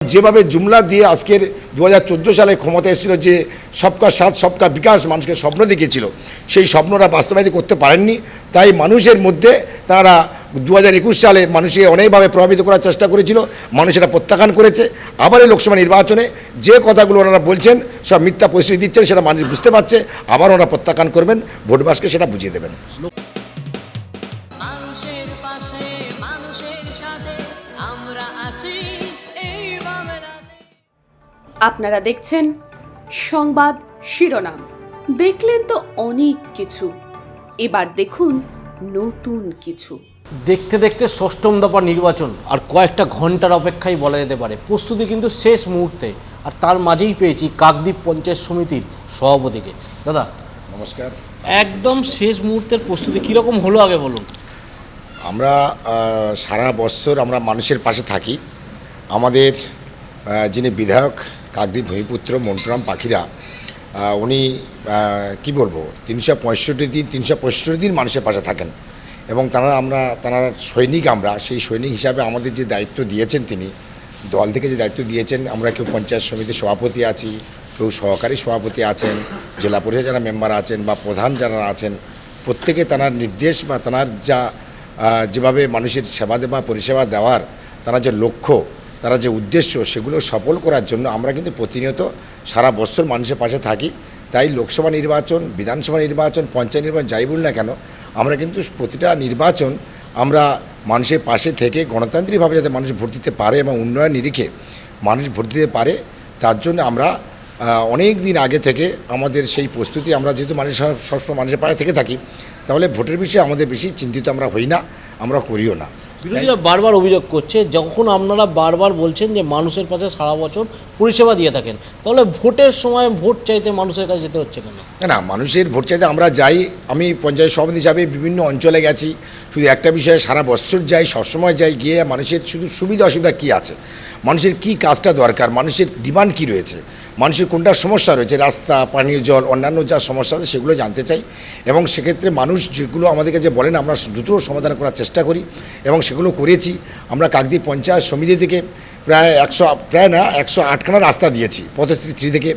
যেভাবে জুমলা দিয়ে আজকের 2014 সালে ক্ষমতা এসেছিল, যে সবকা সাথ সবকা বিকাশ মানুষকে স্বপ্ন দেখিয়েছিল, সেই স্বপ্নরা বাস্তবায়িত করতে পারেননি। তাই মানুষের মধ্যে তারা 2021 সালে মানুষকে অনেকভাবে প্রভাবিত করার চেষ্টা করেছিল, মানুষ এটা প্রত্যাখ্যান করেছে। আবার এই লোকসভা নির্বাচনে যে কথাগুলো ওনারা বলছেন সব মিথ্যা প্রতিশ্রুতি দিচ্ছেন, সেটা মানুষ বুঝতে পারছে। আবার ওনারা প্রত্যাখ্যান করবেন, ভোটবাসকে সেটা বুঝিয়ে দেবেন। আপনারা দেখছেন সংবাদ শিরোনাম। দেখলেন তো অনেক কিছু, এবার দেখুন নতুন কিছু। দেখতে দেখতে ষষ্ঠম দফা নির্বাচন আর কয়েকটা ঘন্টার অপেক্ষাই বলা যেতে পারে। প্রস্তুতি কিন্তু শেষ মুহূর্তে, আর তার মাঝেই পেয়েছি কাকদ্বীপ পঞ্চায়েত সমিতির সভাপতিকে। দাদা নমস্কার। একদম শেষ মুহূর্তের প্রস্তুতি কীরকম হলো আগে বলুন। আমরা সারা বছর আমরা মানুষের পাশে থাকি। আমাদের যিনি বিধায়ক কাকদ্বীপ ভূমিপুত্র মন্টুরাম পাখিরা, উনি কি বলবো 365 দিন মানুষের পাশে থাকেন এবং তারা সৈনিক। আমরা সেই সৈনিক হিসাবে আমাদের যে দায়িত্ব দিয়েছেন, তিনি দল থেকে যে দায়িত্ব দিয়েছেন, আমরা কেউ পঞ্চায়েত সমিতির সভাপতি আছি, কেউ সহকারী সভাপতি আছেন, জেলা পরিষদ যারা মেম্বার আছেন বা প্রধান যারা আছেন, প্রত্যেকে তার নির্দেশ বা তার যেভাবে মানুষের সেবা দেওয়া পরিষেবা দেওয়ার তারা যে লক্ষ্য, তারা যে উদ্দেশ্য, সেগুলো সফল করার জন্য আমরা কিন্তু প্রতিনিয়ত সারা বছর মানুষের পাশে থাকি। তাই লোকসভা নির্বাচন, বিধানসভা নির্বাচন, পঞ্চায়েত নির্বাচন যাই বলুন না কেন, আমরা কিন্তু প্রতিটা নির্বাচন আমরা মানুষের পাশে থেকে গণতান্ত্রিকভাবে যাতে মানুষ ভোট দিতে পারে এবং উন্নয়ন নিরিখে মানুষ ভোট দিতে পারে, তার জন্য আমরা অনেক দিন আগে থেকে আমাদের সেই প্রস্তুতি। আমরা যেহেতু সবসময় মানুষের পাশে থেকে থাকি, তাহলে ভোটের বিষয়ে আমাদের বেশি চিন্তিত আমরা হই না, আমরা করিও না। বিরোধীরা বারবার অভিযোগ করছে, যখন আপনারা বারবার বলছেন যে মানুষের পাশে সারা বছর পরিষেবা দিয়ে থাকেন, তাহলে ভোটের সময় ভোট চাইতে মানুষের কাছে যেতে হচ্ছে কেন? না, মানুষের ভোট চাইতে আমরা যাই। আমি পঞ্চায়েত সভাপতি হিসাবে বিভিন্ন অঞ্চলে গেছি, শুধু একটা বিষয়ে সারা বছর যাই, সবসময় যাই। গিয়ে মানুষের শুধু সুবিধা অসুবিধা কী আছে, মানুষের কি কাজটা দরকার, মানুষের ডিমান্ড কী রয়েছে, মানুষের কোনটা সমস্যা রয়েছে, রাস্তা, পানীয় জল, অন্যান্য যা সমস্যা আছে সেগুলো জানতে চাই। এবং সেক্ষেত্রে মানুষ যেগুলো আমাদের কাছে বলেন, আমরা দ্রুত সমাধান করার চেষ্টা করি এবং সেগুলো করেছি। আমরা কাকদ্বীপ পঞ্চায়েত সমিতি থেকে প্রায় 108খানা রাস্তা দিয়েছি। পথশ্রী 3 থেকে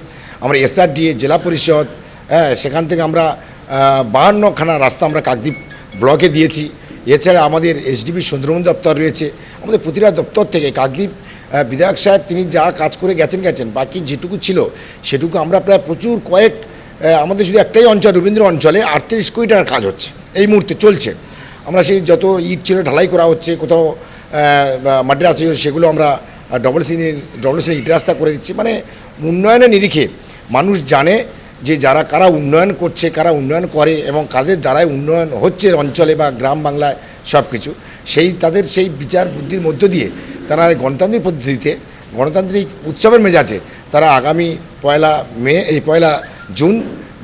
আমরা SRDA, জেলা পরিষদ, সেখান থেকে আমরা 52খানা রাস্তা আমরা কাকদ্বীপ ব্লকে দিয়েছি। এছাড়া আমাদের SDB সুন্দরবন দপ্তর রয়েছে। আমাদের প্রতিটা দপ্তর থেকে কাকদ্বীপ বিধায়ক সাহেব তিনি যা কাজ করে গেছেন, বাকি যেটুকু ছিল সেটুকু আমরা প্রায় প্রচুর আমাদের শুধু একটাই অঞ্চল, রবীন্দ্র অঞ্চলে 38 কোটি টাকার কাজ হচ্ছে এই মুহূর্তে চলছে। আমরা সেই যত ইট ছিল ঢালাই করা হচ্ছে, কোথাও মাটির রাস্তা সেগুলো আমরা ডবল সিলিং ইট রাস্তা করে দিচ্ছি। মানে উন্নয়নের নিরিখে মানুষ জানে যে কারা উন্নয়ন করছে, কারা উন্নয়ন করে এবং কাদের দ্বারাই উন্নয়ন হচ্ছে অঞ্চলে বা গ্রাম বাংলায় সব কিছু। তাদের সেই বিচার বুদ্ধির মধ্য দিয়ে তারা গণতান্ত্রিক পদ্ধতিতে, গণতান্ত্রিক উৎসবের মেজাজে তারা আগামী 1 জুন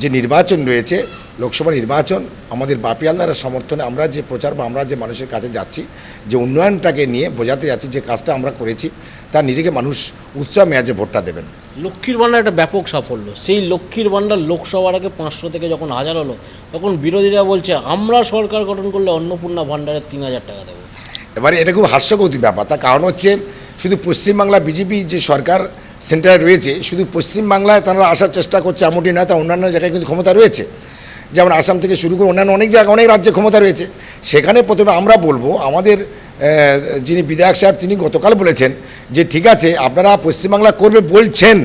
যে নির্বাচন রয়েছে, লোকসভা নির্বাচন, আমাদের বাপি হালদারের সমর্থনে আমরা যে প্রচার বা আমরা যে মানুষের কাছে যাচ্ছি, যে উন্নয়নটাকে নিয়ে বোঝাতে যাচ্ছি, যে কাজটা আমরা করেছি, তার নিরিখে মানুষ উৎসব মেয়াজে ভোটটা দেবেন। লক্ষ্মীর ভাণ্ডার একটা ব্যাপক সাফল্য। সেই লক্ষ্মীর ভাণ্ডার লোকসভার আগে 500 থেকে যখন 1000 হলো, তখন বিরোধীরা বলছে আমরা সরকার গঠন করলে অন্নপূর্ণা ভাণ্ডারে 3000 টাকা দেবো। এবারে এটা খুব হাস্যকৌতুক ব্যাপার। তার কারণ হচ্ছে শুধু পশ্চিমবাংলা বিজেপি যে সরকার সেন্টারে রয়েছে, শুধু পশ্চিমবাংলায় তারা আসার চেষ্টা করছে এমনটি নয়, তা অন্যান্য জায়গায় কিন্তু ক্ষমতা রয়েছে। যেমন আসাম থেকে শুরু করে অন্যান্য অনেক জায়গায়, অনেক রাজ্যে ক্ষমতা রয়েছে। সেখানে প্রথমে আমরা বলবো, আমাদের যিনি বিধায়ক সাহেব তিনি গতকাল বলেছেন যে ঠিক আছে আপনারা পশ্চিমবাংলা করবে বলছেন,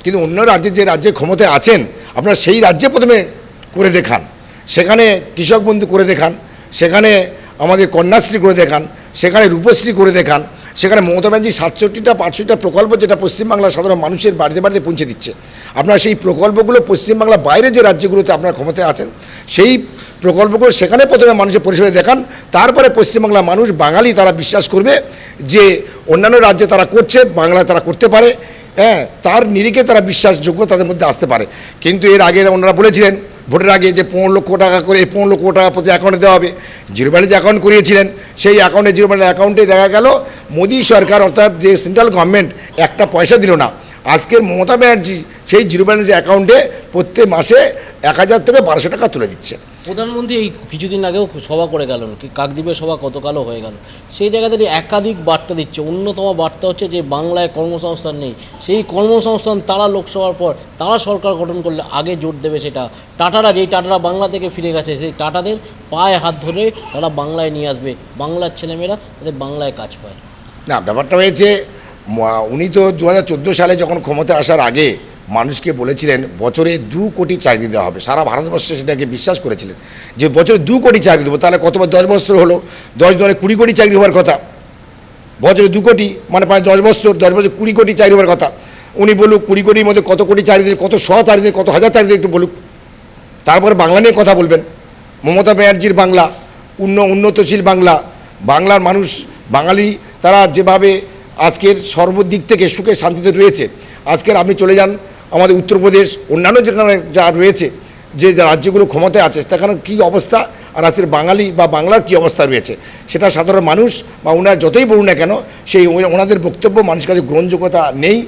কিন্তু অন্য যে রাজ্যে ক্ষমতায় আছেন আপনারা সেই রাজ্যে প্রথমে করে দেখান, সেখানে কৃষক বন্ধু করে দেখান, সেখানে আমাদের কন্যাশ্রী করে দেখান, সেখানে রূপশ্রী করে দেখান, সেখানে মমতা ব্যানার্জি 67টা প্রকল্প যেটা পশ্চিমবাংলার সাধারণ মানুষের বাড়িতে বাড়িতে পৌঁছে দিচ্ছে, আপনারা সেই প্রকল্পগুলো পশ্চিমবাংলার বাইরে যে রাজ্যগুলোতে আপনারা ক্ষমতায় আছেন সেই প্রকল্পগুলো সেখানে প্রথমে মানুষের পরিষেবা দেখান। তারপরে পশ্চিমবাংলার মানুষ, বাঙালি, তারা বিশ্বাস করবে যে অন্যান্য রাজ্যে তারা করছে, বাংলায় তারা করতে পারে, তার নিরিখে তারা বিশ্বাসযোগ্য তাদের মধ্যে আসতে পারে। কিন্তু এর আগে ওনারা বলেছিলেন ভোটের আগে যে 15 লক্ষ টাকা করে, 15 লক্ষ টাকা প্রতি অ্যাকাউন্টে দেওয়া হবে। জিরো ব্যালেন্স অ্যাকাউন্ট করিয়েছিলেন, সেই জিরো ব্যালেন্স অ্যাকাউন্টে দেখা গেল মোদী সরকার অর্থাৎ যে সেন্ট্রাল গভর্নমেন্ট একটা পয়সা দিল না। আজকের মমতা ব্যানার্জি সেই জিরো ব্যালেন্স অ্যাকাউন্টে প্রত্যেক মাসে 1000 থেকে 1200 টাকা তুলে দিচ্ছে। প্রধানমন্ত্রী এই কিছুদিন আগেও সভা করে গেলেন, কি কাকদ্বীপের সভা গতকালও হয়ে গেল, সেই জায়গাতে একাধিক বার্তা দিচ্ছে। অন্যতম বার্তা হচ্ছে যে বাংলায় কর্মসংস্থান নেই, সেই কর্মসংস্থান তারা লোকসভার পর তারা সরকার গঠন করলে আগে জোর দেবে সেটা। টাটারা বাংলা থেকে ফিরে গেছে, সেই টাটাদের পায়ে হাত ধরে তারা বাংলায় নিয়ে আসবে, বাংলার ছেলেমেয়েরা তাদের বাংলায় কাজ পায়। না, ব্যাপারটা হয়েছে উনি তো 2014 সালে যখন ক্ষমতা আসার আগে মানুষকে বলেছিলেন বছরে 2 কোটি চাকরি দেওয়া হবে। সারা ভারতবর্ষে সেটাকে বিশ্বাস করেছিলেন যে বছরে 2 কোটি চাকরি দেবো। তাহলে কতবার 10 বছর হলো, 10 দলে 20 কোটি চাকরি হওয়ার কথা। বছরে 2 কোটি মানে প্রায় 10 বছর 20 কোটি চাকরি হওয়ার কথা। উনি বলুক 20 কোটির মধ্যে কত কোটি চাকরি দেবে, কত চাকরি দেবে, কত হাজার চাকরি দেবে একটু বলুক, তারপরে বাংলা নিয়ে কথা বলবেন। মমতা ব্যানার্জির বাংলা, উন্নতশীল বাংলা, বাংলার মানুষ বাঙালি তারা যেভাবে আজকের সর্বদিক থেকে সুখে শান্তিতে রয়েছে। আজকের আপনি চলে যান আমাদের উত্তরপ্রদেশ, অন্যান্য যেখানে যা রয়েছে, যে রাজ্যগুলো ক্ষমতায় আছে সেখানে কী অবস্থা, আর আজকের বাঙালি বা বাংলার কী অবস্থা রয়েছে সেটা সাধারণ মানুষ বা ওনারা যতই বলুন না কেন সেই ওনাদের বক্তব্য মানুষের কাছে গ্রহণযোগ্যতা নেই,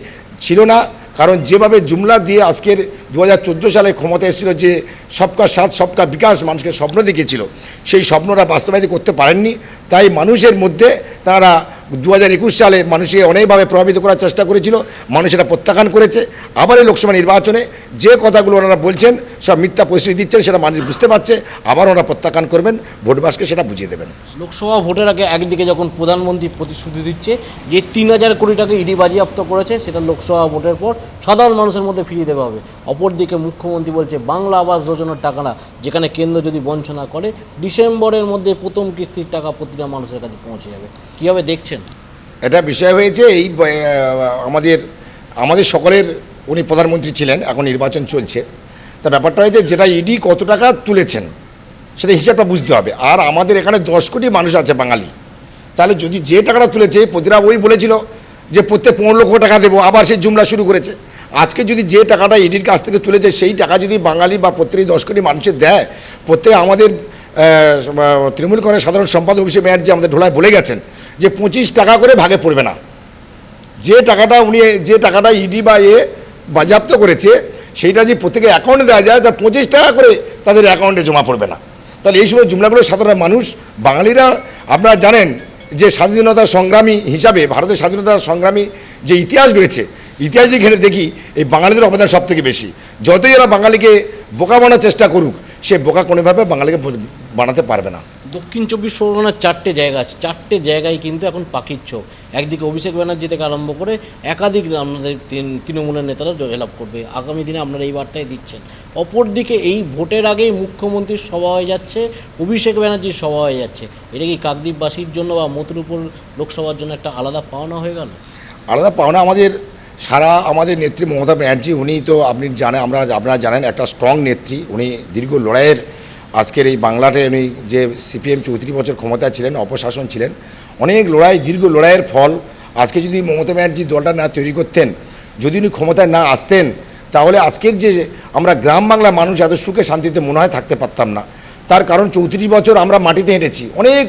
ছিল না। কারণ যেভাবে জুমলা দিয়ে আজকের 2014 সালে ক্ষমতা এসেছিল, যে সবকা সাথ সবকা বিকাশ মানুষকে স্বপ্ন দেখিয়েছিল, সেই স্বপ্নটা বাস্তবায়িত করতে পারেননি। তাই মানুষের মধ্যে তারা 2021 সালে মানুষকে অনেকভাবে প্রভাবিত করার চেষ্টা করেছিল, মানুষ এটা প্রত্যাখ্যান করেছে। আবার এই লোকসভা নির্বাচনে যে কথাগুলো ওনারা বলছেন সব মিথ্যা প্রতিশ্রুতি দিচ্ছেন, সেটা মানুষ বুঝতে পারছে, আবার ওনারা প্রত্যাখ্যান করবেন, ভোটবাসকে সেটা বুঝিয়ে দেবেন। লোকসভা ভোটের আগে একদিকে যখন প্রধানমন্ত্রী প্রতিশ্রুতি দিচ্ছে যে 3000 কোটি টাকা ইডি বাজেয়াপ্ত করেছে, সেটা লোকসভা ভোটের পর সাধারণ মানুষের মধ্যে ফিরিয়ে দেওয়া হবে। অপরদিকে মুখ্যমন্ত্রী বলছে বাংলা আবাস যোজনার টাকা না, যেখানে কেন্দ্র যদি বঞ্চনা করে ডিসেম্বরের মধ্যে প্রথম কিস্তির টাকা প্রতিটা মানুষের কাছে পৌঁছে যাবে। কীভাবে দেখছেন? এটা বিষয় হয়েছে এই আমাদের সকলের, উনি প্রধানমন্ত্রী ছিলেন, এখন নির্বাচন চলছে, তা ব্যাপারটা হয়েছে যেটা ইডি কত টাকা তুলেছেন সেটা হিসাবটা বুঝতে হবে। আর আমাদের এখানে 10 কোটি মানুষ আছে বাঙালি, তাহলে যদি যে টাকাটা তুলেছে, প্রতিটা ওই বলেছিল যে প্রত্যেক 15 লক্ষ টাকা দেবো, আবার সেই জুমলা শুরু করেছে। আজকে যদি যে টাকাটা ইডির কাছ থেকে তুলেছে সেই টাকা যদি বাঙালি বা প্রত্যেক 10 কোটি মানুষের দেয়, প্রত্যেক আমাদের তৃণমূল কংগ্রেসের সাধারণ সম্পাদক অভিষেক ব্যানার্জি আমাদের ঢোলায় বলে গেছেন যে 25 টাকা করে ভাগে পড়বে না। যে টাকাটা ইডি বা বাজেয়াপ্ত করেছে সেইটা যদি প্রত্যেকের অ্যাকাউন্টে দেওয়া যায়, তার 25 টাকা করে তাদের অ্যাকাউন্টে জমা পড়বে না। তাহলে এই সময় জুমলাগুলো সাধারণ মানুষ বাঙালিরা, আপনারা জানেন যে স্বাধীনতা সংগ্রামী হিসাবে ভারতের স্বাধীনতা সংগ্রামী যে ইতিহাস রয়েছে, ইতিহাস যদি ঘেটে দেখি এই বাঙালিদের অবদান সব থেকে বেশি। যতই এরা বাঙালিকে বোকা বানানোর চেষ্টা করুক, সে বোকা কোনোভাবে বাঙালিকে বানাতে পারবে না। দক্ষিণ 24 পরগনার 4টে জায়গা আছে, 4টে জায়গায় কিন্তু এখন পাখির চোখ। একদিকে অভিষেক ব্যানার্জি থেকে আরম্ভ করে একাধিক আপনাদের তৃণমূলের নেতারা জয়লাভ করবে, আগামী দিনে আপনারা এই বার্তায় দিচ্ছেন। অপরদিকে এই ভোটের আগেই মুখ্যমন্ত্রীর সভা হয়ে যাচ্ছে, অভিষেক ব্যানার্জির সভা হয়ে যাচ্ছে। এটা কি কাকদ্বীপবাসীর জন্য বা মথুরপুর লোকসভার জন্য একটা আলাদা পাওনা হয়ে গেল? আলাদা পাওনা আমাদের নেত্রী মমতা ব্যানার্জি, উনি তো আপনারা জানেন একটা স্ট্রং নেত্রী, উনি দীর্ঘ লড়াইয়ের আজকের এই বাংলাতে উনি যে সিপিএম 34 বছর ক্ষমতায় ছিলেন, অপশাসন ছিলেন, অনেক দীর্ঘ লড়াইয়ের ফল। আজকে যদি মমতা ব্যানার্জি দলটা না তৈরি করতেন, যদি উনি ক্ষমতায় না আসতেন, তাহলে আজকের যে আমরা গ্রাম বাংলার মানুষ এত সুখে শান্তিতে মনে হয় থাকতে পারতাম না। তার কারণ 34 বছর আমরা মাটিতে হেঁটেছি, অনেক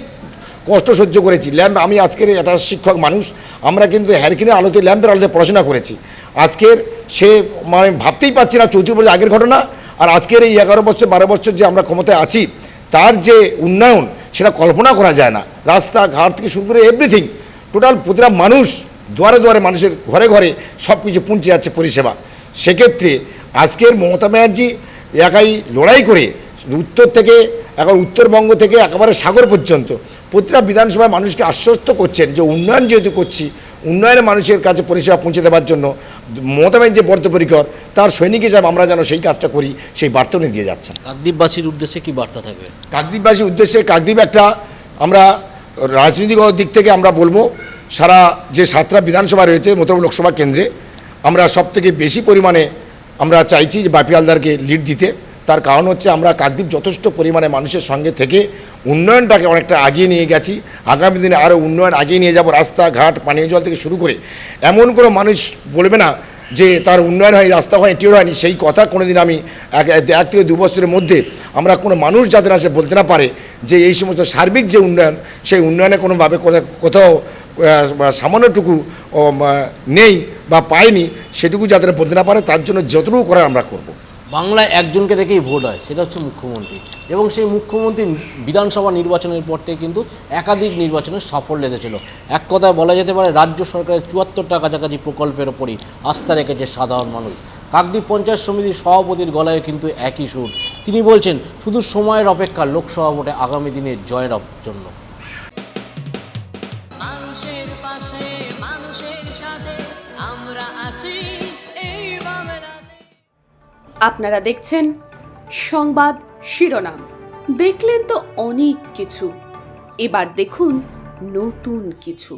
কষ্ট সহ্য করেছি। আমি আজকের একটা শিক্ষক মানুষ, আমরা কিন্তু হ্যারকিনের আলোতে, ল্যাম্পের আলোতে পড়াশোনা করেছি। আজকের সে মানে ভাবতেই পারছি না 34 বছর আগের ঘটনা আর আজকের এই 11 বছর 12 বছর যে আমরা ক্ষমতায় আছি, তার যে উন্নয়ন সেটা কল্পনা করা যায় না। রাস্তাঘাট থেকে শুরু করে এভরিথিং, টোটাল প্রতিটা মানুষ দুয়ারে দুয়ারে, মানুষের ঘরে ঘরে সব কিছু পৌঁছে যাচ্ছে পরিষেবা। সেক্ষেত্রে আজকের মমতা ব্যানার্জি একাই লড়াই করে উত্তর থেকে, এখন উত্তরবঙ্গ থেকে একেবারে সাগর পর্যন্ত প্রতিটা বিধানসভায় মানুষকে আশ্বস্ত করছেন যে উন্নয়ন যেহেতু করছি, উন্নয়নে মানুষের কাছে পরিষেবা পৌঁছে দেওয়ার জন্য মমতা ব্যানার্জি যে বদ্ধপরিকর, তার সৈনিক হিসাবে আমরা যেন সেই কাজটা করি, সেই বার্তা উনি দিয়ে যাচ্ছেন। কাকদ্বীপবাসীর উদ্দেশ্যে কি বার্তা থাকবে? কাকদ্বীপবাসীর উদ্দেশ্যে কাকদ্বীপ একটা, আমরা রাজনৈতিক দিক থেকে আমরা বলবো, সারা যে 7টা বিধানসভা রয়েছে মথুরাপুর লোকসভা কেন্দ্রে, আমরা সব থেকে বেশি পরিমাণে আমরা চাইছি যে বাপি হালদারকে লিড দিতে। তার কারণ হচ্ছে আমরা কাকদ্বীপ যথেষ্ট পরিমাণে মানুষের সঙ্গে থেকে উন্নয়নটাকে অনেকটা আগিয়ে নিয়ে গেছি, আগামী দিনে আরও উন্নয়ন আগিয়ে নিয়ে যাব। রাস্তাঘাট, পানীয় জল থেকে শুরু করে এমন কোনো মানুষ বলবে না যে তার উন্নয়ন হয়নি, রাস্তা হয়নি, টিউর হয়নি। সেই কথা কোনোদিন আমি 1 থেকে 2 বছরের মধ্যে আমরা কোনো মানুষ যাতে না সে বলতে না পারে যে এই সমস্ত সার্বিক যে উন্নয়ন, সেই উন্নয়নে কোনোভাবে কোথাও সামান্যটুকু নেই বা পায়নি, সেটুকু যাতে বলতে না পারে, তার জন্য যতটুকু করার আমরা করব। বাংলায় একজনকে দেখেই ভোট হয়, সেটা হচ্ছে মুখ্যমন্ত্রী। এবং সেই মুখ্যমন্ত্রী বিধানসভা নির্বাচনের পর থেকে কিন্তু একাধিক নির্বাচনের সাফল্য এসেছিল। এক কথায় বলা যেতে পারে রাজ্য সরকারের 74টা কাছাকাছি প্রকল্পের ওপরই আস্থা রেখেছে সাধারণ মানুষ। কাকদ্বীপ পঞ্চায়েত সমিতির সভাপতির গলায় কিন্তু একই সুর। তিনি বলছেন শুধু সময়ের অপেক্ষা লোকসভা ভোটে আগামী দিনে জয়ের জন্য। মানুষের পাশে মানুষের সাথে আমরা আছি এই বাংলাতে। আপনারা দেখছেন সংবাদ শিরোনাম। দেখলেন তো অনেক কিছু, এবার দেখুন নতুন কিছু।